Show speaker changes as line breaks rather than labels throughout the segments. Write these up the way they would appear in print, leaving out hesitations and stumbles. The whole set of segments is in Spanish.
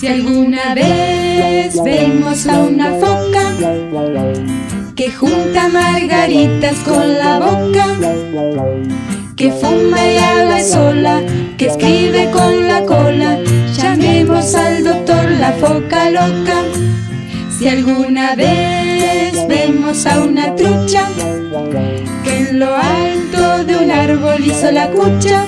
Si alguna vez vemos a una foca que junta margaritas con la boca, que fuma y habla sola, que escribe con la cola, llamemos al doctor la foca loca. Si alguna vez vemos a una trucha que en lo alto de un árbol hizo la cucha,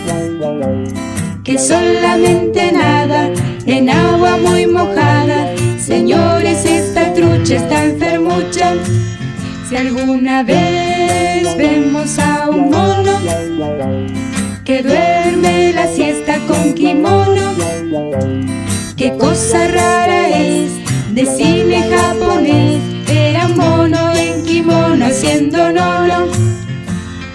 que solamente nada en agua muy mojada, señores, esta trucha está enfermucha. Si alguna vez vemos a un mono que duerme la siesta con kimono, qué cosa rara es de cine japonés, era un mono en kimono haciendo nolo.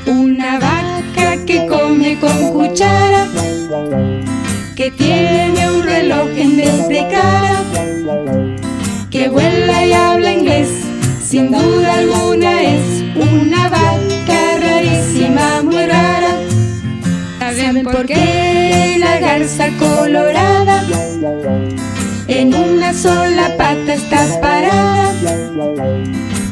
Una vaca que come con cuchara, que tiene un reloj en vez de cara, que vuela y habla inglés, sin duda alguna es una vaca rarísima, muy rara. ¿Saben por qué la garza colorada en una sola pata está parada?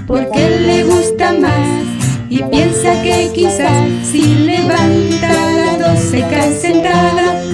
Porque le gusta más y piensa que quizás si levanta la 2 se cae sentada.